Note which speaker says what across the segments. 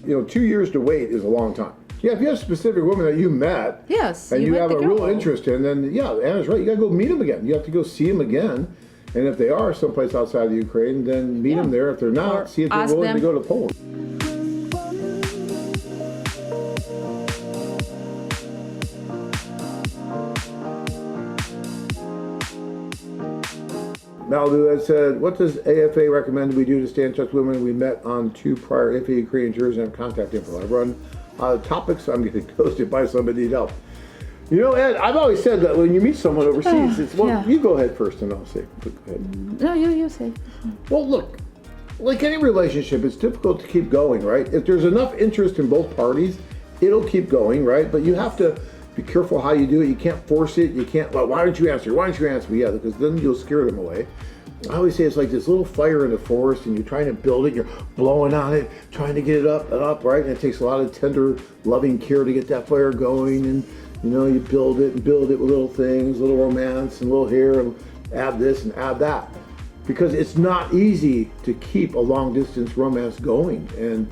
Speaker 1: 2 years to wait is a long time. Yeah, if you have a specific woman that you met,
Speaker 2: yes,
Speaker 1: and you
Speaker 2: met
Speaker 1: have
Speaker 2: the
Speaker 1: a real
Speaker 2: girl.
Speaker 1: interest in, then yeah, Anna's right. You got to go meet them again. You have to go see them again, and if they are someplace outside of Ukraine, then meet them there. If they're not,
Speaker 2: Or
Speaker 1: see if they're
Speaker 2: ask
Speaker 1: willing to
Speaker 2: them-
Speaker 1: go to Poland. Maldu has said, what does AFA recommend we do to stay in touch with women we met on 2 prior AFA Ukrainian tours and have contact info? I run out of topics, I'm getting ghosted by somebody need help. Ed, I've always said that when you meet someone overseas, you go ahead first and I'll say. Go ahead.
Speaker 2: No, you say.
Speaker 1: Well, look, like any relationship, it's difficult to keep going, right? If there's enough interest in both parties, it'll keep going, right? But you have to be careful how you do it. You can't force it. You can't, well, why don't you answer? Why don't you answer? Yeah, because then you'll scare them away. I always say it's like this little fire in the forest and you're trying to build it, you're blowing on it, trying to get it up and up, right? And it takes a lot of tender, loving care to get that fire going. And, you build it with little things, little romance and little here and add this and add that. Because it's not easy to keep a long distance romance going. And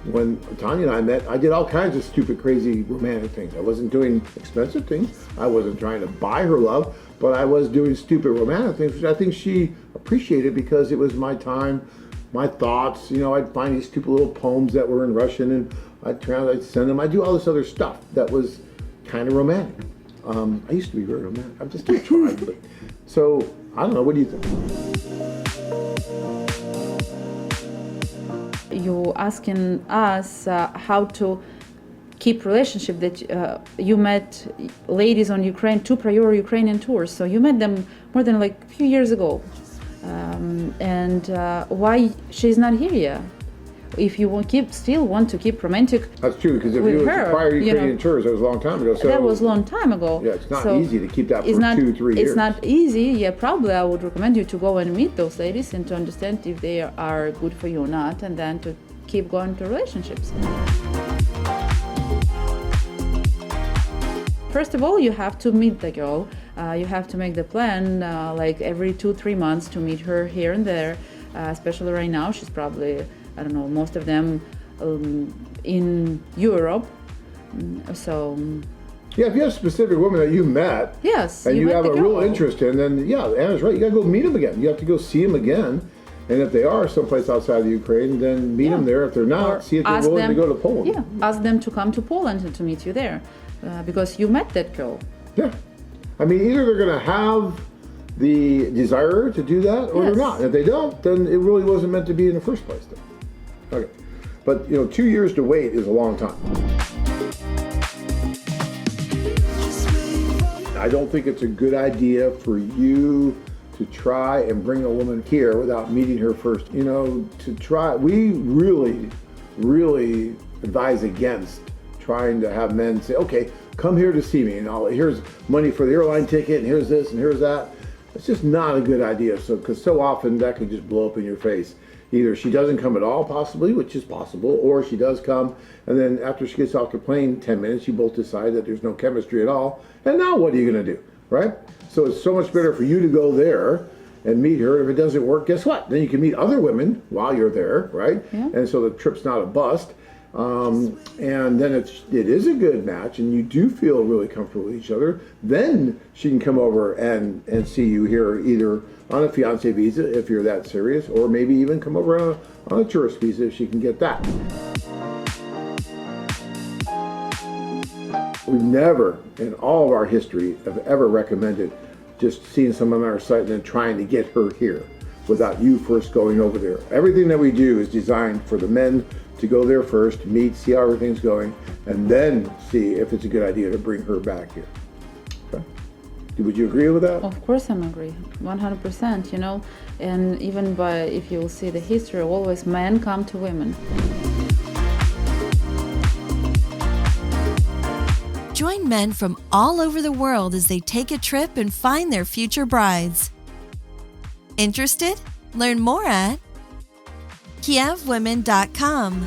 Speaker 1: when Tanya and I met, I did all kinds of stupid, crazy romantic things. I wasn't doing expensive things. I wasn't trying to buy her love, but I was doing stupid romantic things, which I think she appreciated because it was my time, my thoughts. I'd find these stupid little poems that were in Russian and I'd send them. I'd do all this other stuff that was kind of romantic. I used to be very romantic. I'm just still trying. But so, I don't know. What do you think?
Speaker 2: You asking us how to keep relationship that you met ladies on Ukraine, 2 prior Ukrainian tours. So you met them more than like a few years ago. And why she's not here yet? If you still want to keep romantic,
Speaker 1: that's true, because if
Speaker 2: with
Speaker 1: you
Speaker 2: her,
Speaker 1: prior Ukrainian tours, that was a long time ago. So
Speaker 2: that was a long time ago.
Speaker 1: Yeah, it's not
Speaker 2: so
Speaker 1: easy to keep that for
Speaker 2: it's not,
Speaker 1: 2-3 years.
Speaker 2: It's not easy. Yeah, probably I would recommend you to go and meet those ladies and to understand if they are good for you or not, and then to keep going to relationships. First of all, you have to meet the girl. You have to make the plan like every 2-3 months to meet her here and there. Especially right now, she's probably, I don't know, most of them in Europe. So
Speaker 1: yeah, if you have a specific woman that you met,
Speaker 2: yes,
Speaker 1: and you
Speaker 2: met
Speaker 1: have
Speaker 2: the
Speaker 1: a real
Speaker 2: girl.
Speaker 1: interest in, then yeah, Anna's right. You got to go meet them again. You have to go see them again. And if they are someplace outside of Ukraine, then meet them there. If they're not,
Speaker 2: Or
Speaker 1: see if they're
Speaker 2: ask
Speaker 1: willing to
Speaker 2: them-
Speaker 1: go to Poland.
Speaker 2: Yeah, ask them to come to Poland and to meet you there, because you met that girl.
Speaker 1: Yeah. I mean, either they're going to have the desire to do that or
Speaker 2: Yes.
Speaker 1: they're not. If they don't, then it really wasn't meant to be in the first place. Then. Okay. But, 2 years to wait is a long time. I don't think it's a good idea for you to try and bring a woman here without meeting her first. We really advise against trying to have men say, okay, come here to see me, and here's money for the airline ticket, and here's this, and here's that. It's just not a good idea, because so often that can just blow up in your face. Either she doesn't come at all, possibly, which is possible, or she does come, and then after she gets off the plane, 10 minutes, you both decide that there's no chemistry at all, and now what are you going to do, right? So it's so much better for you to go there and meet her. If it doesn't work, guess what? Then you can meet other women while you're there, right?
Speaker 2: Yeah.
Speaker 1: And so the trip's not a bust. And then it is a good match and you do feel really comfortable with each other, then she can come over and see you here either on a fiance visa if you're that serious, or maybe even come over on a tourist visa if she can get that. We've never in all of our history have ever recommended just seeing someone on our site and then trying to get her here without you first going over there. Everything that we do is designed for the men to go there first, meet, see how everything's going, and then see if it's a good idea to bring her back here. Okay? Would you agree with that?
Speaker 2: Of course I'm agree, 100%, and even if you'll see the history, always men come to women.
Speaker 3: Join men from all over the world as they take a trip and find their future brides. Interested? Learn more at KievWomen.com.